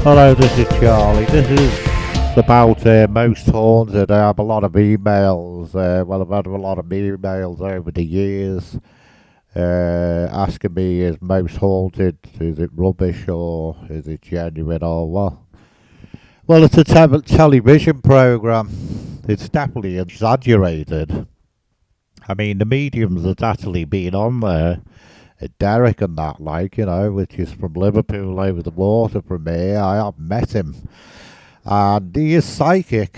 Hello, this is Charlie. This is about Most Haunted. I have a lot of emails. I've had a lot of emails over the years asking me, is Most Haunted, is it rubbish or is it genuine or what? Well, it's a television program. It's definitely exaggerated. I mean, the mediums that's actually been on there, Derek and that, which is from Liverpool over the water from here. I have met him. And he is psychic.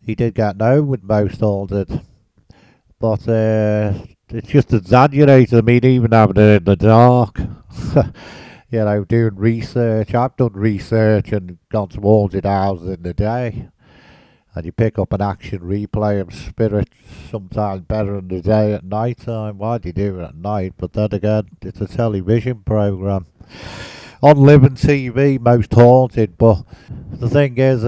He did get known with Most Haunted. But it's just exaggerated. I mean, even having it in the dark. Doing research. I've done research and gone to haunted houses in the day. And you pick up an action replay of spirits sometimes better in the day at night time. Why do you do it at night? But then again, it's a television program. On living TV, Most Haunted. But the thing is,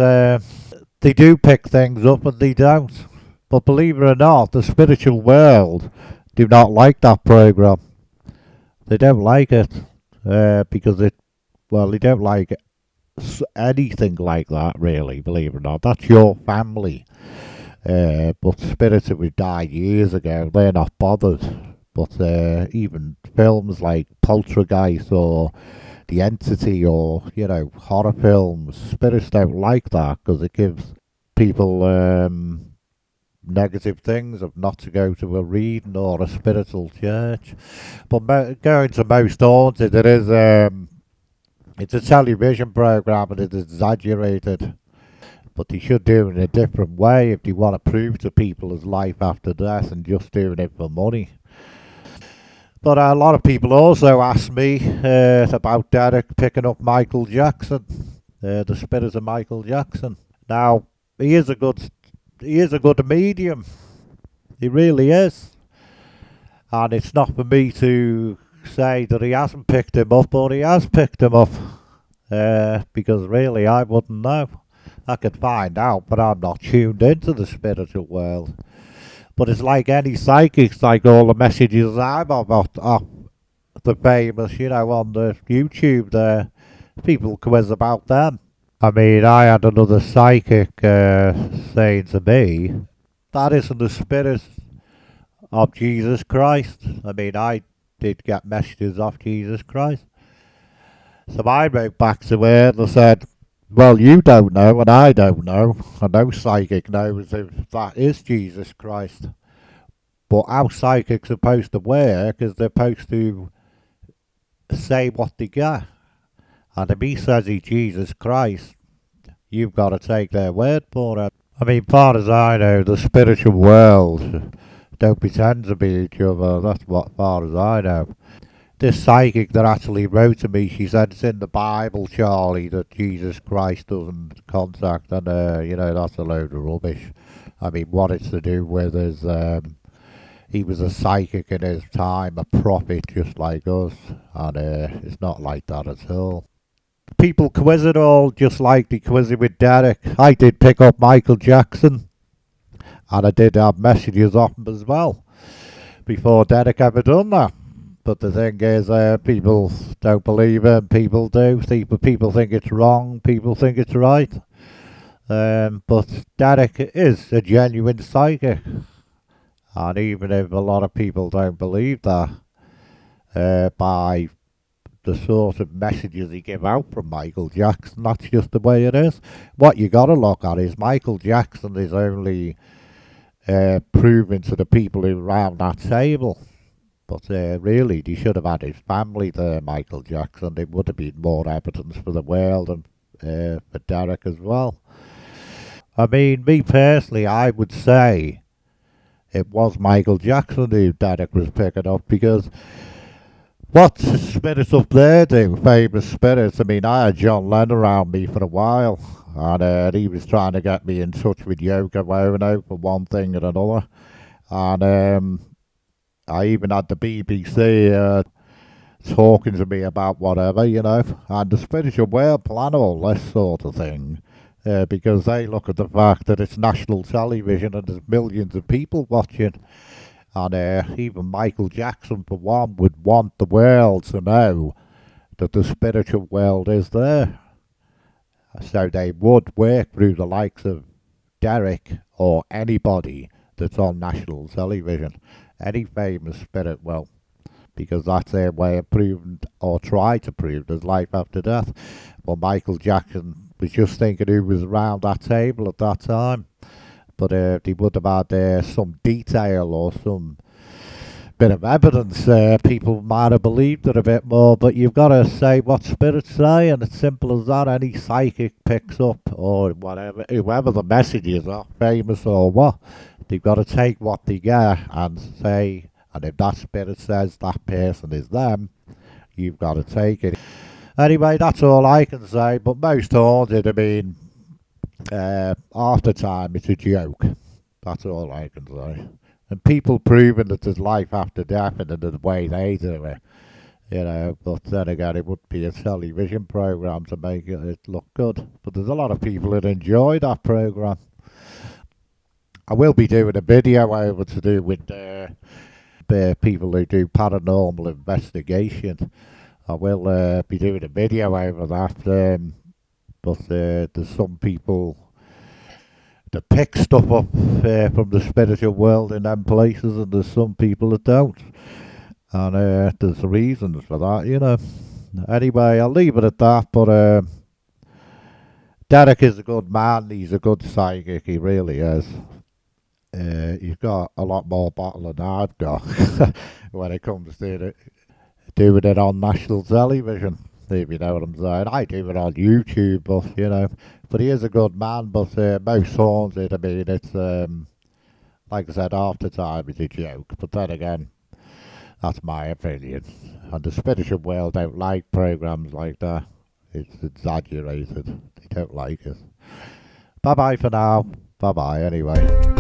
they do pick things up and they don't. But believe it or not, the spiritual world do not like that program. They don't like it because they don't like it. Anything like that, really, believe it or not. That's your family. But spirits that would died years ago, they're not bothered. But even films like Poltergeist or The Entity or, horror films, spirits don't like that because it gives people negative things of not to go to a reading or a spiritual church. But going to Most Haunted, it is... it's a television program and it's exaggerated. But they should do it in a different way if they want to prove to people there's life after death and just doing it for money. But a lot of people also ask me about Derek picking up Michael Jackson, the spirit of Michael Jackson. Now, he is a good medium. He really is. And it's not for me to say that he hasn't picked him up, or he has picked him up, because really I wouldn't know. I could find out, but I'm not tuned into the spiritual world. But it's like any psychics, like all the messages I've got off the famous, on the YouTube there, people quiz about them. I mean, I had another psychic saying to me, that isn't the spirit of Jesus Christ. I mean, I did get messages off Jesus Christ. So I wrote back to her and I said, well, you don't know and I don't know. And no psychic knows if that is Jesus Christ. But how psychics are supposed to work is they're supposed to say what they get. And if he says he's Jesus Christ, you've got to take their word for it. I mean, far as I know, the spiritual world don't pretend to be each other. That's what far as I know. This psychic that actually wrote to me, she said it's in the Bible, Charlie, that Jesus Christ doesn't contact, and that's a load of rubbish. I mean, what it's to do with is he was a psychic in his time, a prophet just like us, and it's not like that at all. People quiz it all just like they quiz it with Derek. I did pick up Michael Jackson. And I did have messages off him as well, before Derek ever done that. But the thing is, people don't believe him, people do. People think it's wrong, people think it's right. But Derek is a genuine psychic. And even if a lot of people don't believe that, by the sort of messages he give out from Michael Jackson, that's just the way it is. What you got to look at is Michael Jackson is only proving to the people who are around that table. But really, they should have had his family there, Michael Jackson. There would have been more evidence for the world and for Derek as well. I mean, me personally, I would say it was Michael Jackson who Derek was picking up, because what spirits up there do, famous spirits? I mean, I had John Lennon around me for a while. And he was trying to get me in touch with Yoko Ono for one thing and another. And I even had the BBC talking to me about whatever, And the spiritual world plan all this sort of thing. Because they look at the fact that it's national television and there's millions of people watching. And even Michael Jackson, for one, would want the world to know that the spiritual world is there. So they would work through the likes of Derek or anybody that's on national television, any famous spirit, well, because that's their way of proving or try to prove there's life after death. Well, Michael Jackson was just thinking who was around that table at that time, but they would have had some detail or some bit of evidence. People might have believed it a bit more, but you've got to say what spirits say, and it's simple as that. Any psychic picks up, or whatever, whoever the messages are, famous or what, they've got to take what they get and say, and if that spirit says that person is them, you've got to take it. Anyway, that's all I can say, but most haunted, I mean, half the time it's a joke. That's all I can say. And people proving that there's life after death and in the way they do it, you know, but then again, it would be a television program to make it look good. But there's a lot of people that enjoy that program. I will be doing a video over to do with people who do paranormal investigation. I will be doing a video over that, but there's some people that pick stuff up from the spiritual world in them places, and there's some people that don't. And there's reasons for that, you know. Anyway, I'll leave it at that, but Derek is a good man, he's a good psychic, he really is. He's got a lot more bottle than I've got when it comes to doing it on national television, if you know what I'm saying. I do it on YouTube, but, you know, but he is a good man, but most haunted, I mean, it's, like I said, half the time it's a joke, but then again, that's my opinion. And the spiritual world don't like programs like that. It's exaggerated. They don't like it. Bye-bye for now. Bye-bye anyway.